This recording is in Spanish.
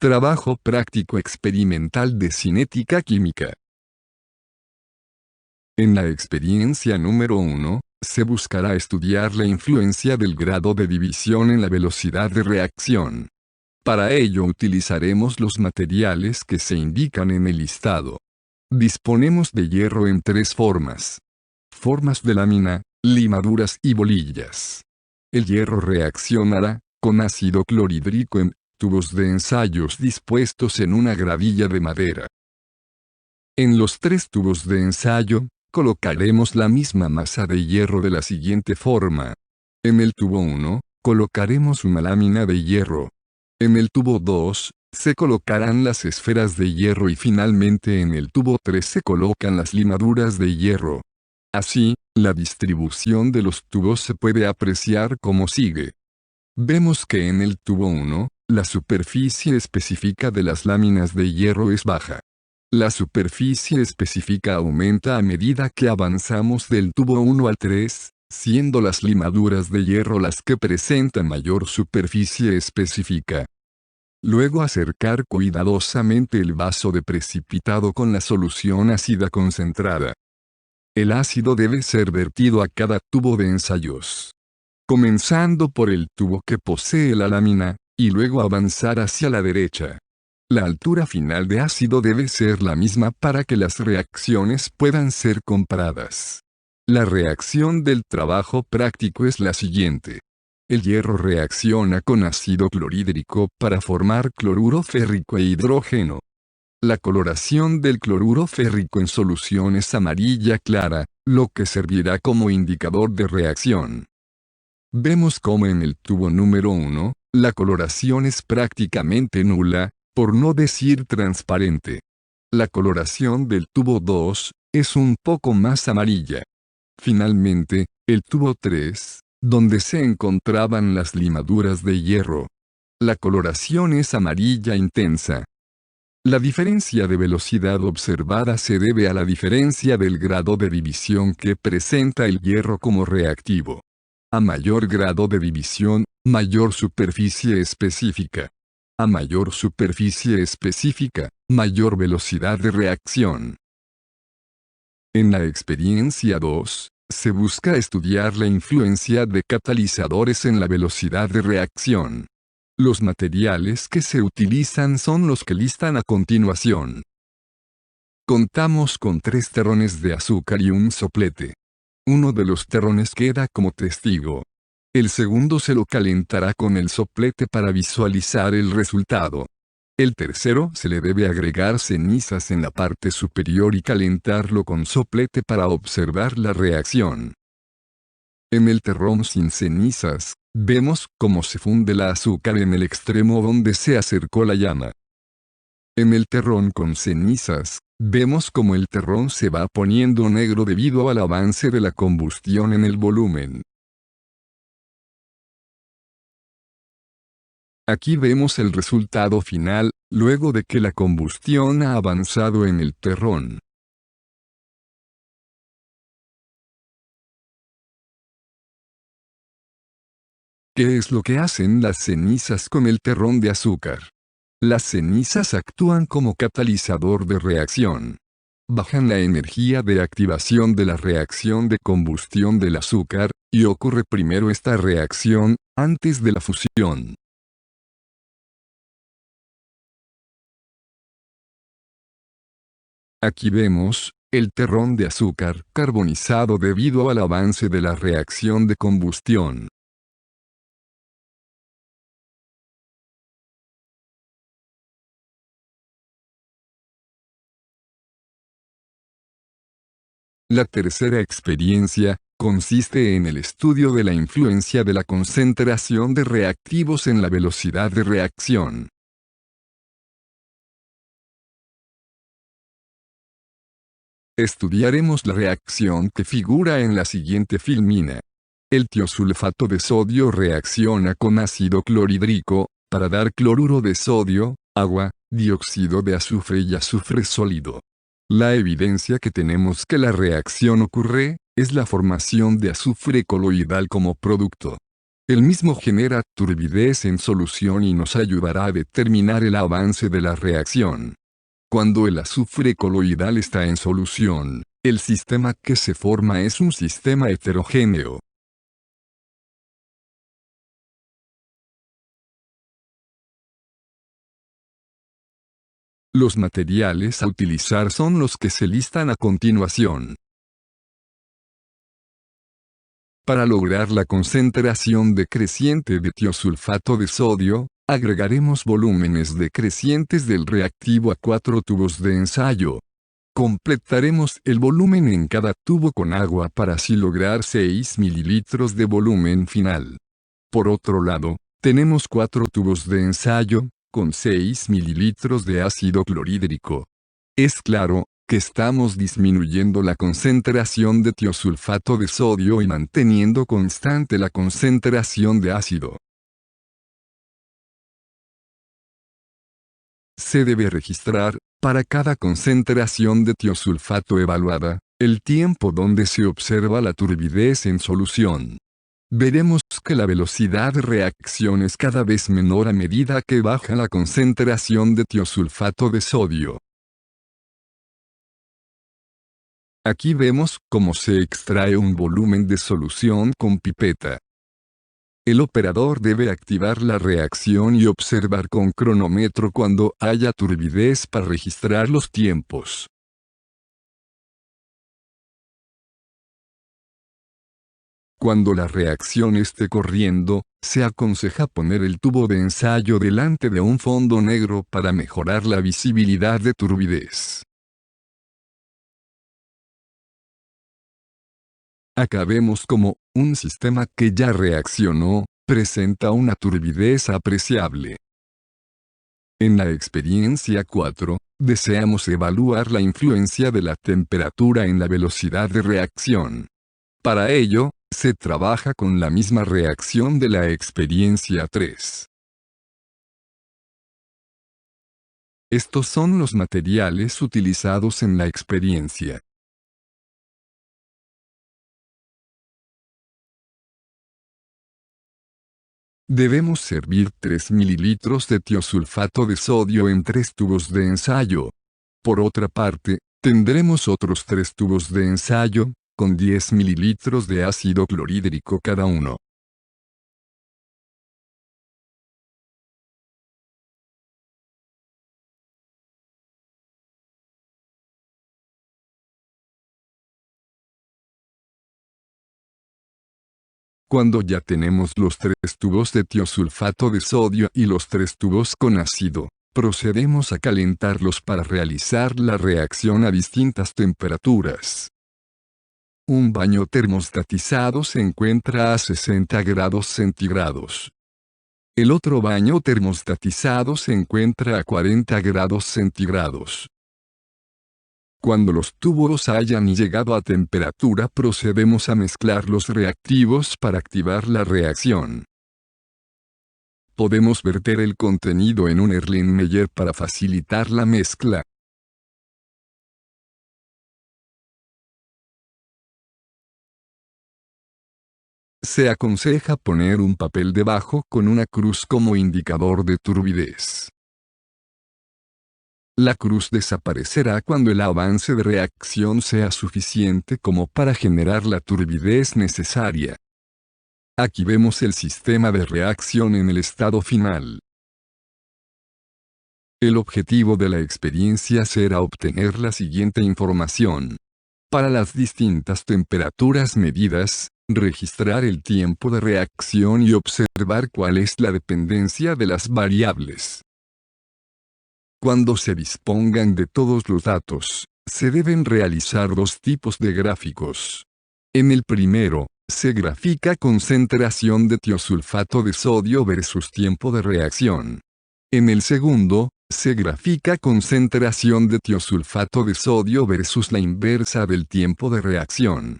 Trabajo práctico experimental de cinética química. En la experiencia número 1, se buscará estudiar la influencia del grado de división en la velocidad de reacción. Para ello utilizaremos los materiales que se indican en el listado. Disponemos de hierro en 3 formas. Formas de lámina, limaduras y bolillas. El hierro reaccionará con ácido clorhídrico en tubos de ensayos dispuestos en una gravilla de madera. En los 3 tubos de ensayo, colocaremos la misma masa de hierro de la siguiente forma. En el tubo 1, colocaremos una lámina de hierro. En el tubo 2, se colocarán las esferas de hierro y finalmente en el tubo 3 se colocan las limaduras de hierro. Así, la distribución de los tubos se puede apreciar como sigue. Vemos que en el tubo 1, la superficie específica de las láminas de hierro es baja. La superficie específica aumenta a medida que avanzamos del tubo 1 al 3, siendo las limaduras de hierro las que presentan mayor superficie específica. Luego acercar cuidadosamente el vaso de precipitado con la solución ácida concentrada. El ácido debe ser vertido a cada tubo de ensayos, comenzando por el tubo que posee la lámina, y luego avanzar hacia la derecha. La altura final de ácido debe ser la misma para que las reacciones puedan ser comparadas. La reacción del trabajo práctico es la siguiente. El hierro reacciona con ácido clorhídrico para formar cloruro férrico e hidrógeno. La coloración del cloruro férrico en solución es amarilla clara, lo que servirá como indicador de reacción. Vemos como en el tubo número 1, la coloración es prácticamente nula, por no decir transparente. La coloración del tubo 2 es un poco más amarilla. Finalmente, el tubo 3, donde se encontraban las limaduras de hierro. La coloración es amarilla intensa. La diferencia de velocidad observada se debe a la diferencia del grado de división que presenta el hierro como reactivo. A mayor grado de división, mayor superficie específica. A mayor superficie específica, mayor velocidad de reacción. En la experiencia 2, se busca estudiar la influencia de catalizadores en la velocidad de reacción. Los materiales que se utilizan son los que listan a continuación. Contamos con 3 terrones de azúcar y un soplete. Uno de los terrones queda como testigo. El segundo se lo calentará con el soplete para visualizar el resultado. El tercero se le debe agregar cenizas en la parte superior y calentarlo con soplete para observar la reacción. En el terrón sin cenizas, vemos cómo se funde la azúcar en el extremo donde se acercó la llama. En el terrón con cenizas, vemos cómo el terrón se va poniendo negro debido al avance de la combustión en el volumen. Aquí vemos el resultado final, luego de que la combustión ha avanzado en el terrón. ¿Qué es lo que hacen las cenizas con el terrón de azúcar? Las cenizas actúan como catalizador de reacción. Bajan la energía de activación de la reacción de combustión del azúcar, y ocurre primero esta reacción, antes de la fusión. Aquí vemos el terrón de azúcar carbonizado debido al avance de la reacción de combustión. La tercera experiencia consiste en el estudio de la influencia de la concentración de reactivos en la velocidad de reacción. Estudiaremos la reacción que figura en la siguiente filmina. El tiosulfato de sodio reacciona con ácido clorhídrico, para dar cloruro de sodio, agua, dióxido de azufre y azufre sólido. La evidencia que tenemos que la reacción ocurre, es la formación de azufre coloidal como producto. El mismo genera turbidez en solución y nos ayudará a determinar el avance de la reacción. Cuando el azufre coloidal está en solución, el sistema que se forma es un sistema heterogéneo. Los materiales a utilizar son los que se listan a continuación. Para lograr la concentración decreciente de tiosulfato de sodio, agregaremos volúmenes decrecientes del reactivo a 4 tubos de ensayo. Completaremos el volumen en cada tubo con agua para así lograr 6 mililitros de volumen final. Por otro lado, tenemos 4 tubos de ensayo, con 6 mililitros de ácido clorhídrico. Es claro que estamos disminuyendo la concentración de tiosulfato de sodio y manteniendo constante la concentración de ácido. Se debe registrar, para cada concentración de tiosulfato evaluada, el tiempo donde se observa la turbidez en solución. Veremos que la velocidad de reacción es cada vez menor a medida que baja la concentración de tiosulfato de sodio. Aquí vemos cómo se extrae un volumen de solución con pipeta. El operador debe activar la reacción y observar con cronómetro cuando haya turbidez para registrar los tiempos. Cuando la reacción esté corriendo, se aconseja poner el tubo de ensayo delante de un fondo negro para mejorar la visibilidad de turbidez. Acá vemos como un sistema que ya reaccionó, presenta una turbidez apreciable. En la experiencia 4, deseamos evaluar la influencia de la temperatura en la velocidad de reacción. Para ello, se trabaja con la misma reacción de la experiencia 3. Estos son los materiales utilizados en la experiencia. Debemos servir 3 mililitros de tiosulfato de sodio en 3 tubos de ensayo. Por otra parte, tendremos otros 3 tubos de ensayo, con 10 mililitros de ácido clorhídrico cada uno. Cuando ya tenemos los 3 tubos de tiosulfato de sodio y los 3 tubos con ácido, procedemos a calentarlos para realizar la reacción a distintas temperaturas. Un baño termostatizado se encuentra a 60 grados centígrados. El otro baño termostatizado se encuentra a 40 grados centígrados. Cuando los tubos hayan llegado a temperatura, procedemos a mezclar los reactivos para activar la reacción. Podemos verter el contenido en un Erlenmeyer para facilitar la mezcla. Se aconseja poner un papel debajo con una cruz como indicador de turbidez. La cruz desaparecerá cuando el avance de reacción sea suficiente como para generar la turbidez necesaria. Aquí vemos el sistema de reacción en el estado final. El objetivo de la experiencia será obtener la siguiente información. Para las distintas temperaturas medidas, registrar el tiempo de reacción y observar cuál es la dependencia de las variables. Cuando se dispongan de todos los datos, se deben realizar dos tipos de gráficos. En el primero, se grafica concentración de tiosulfato de sodio versus tiempo de reacción. En el segundo, se grafica concentración de tiosulfato de sodio versus la inversa del tiempo de reacción.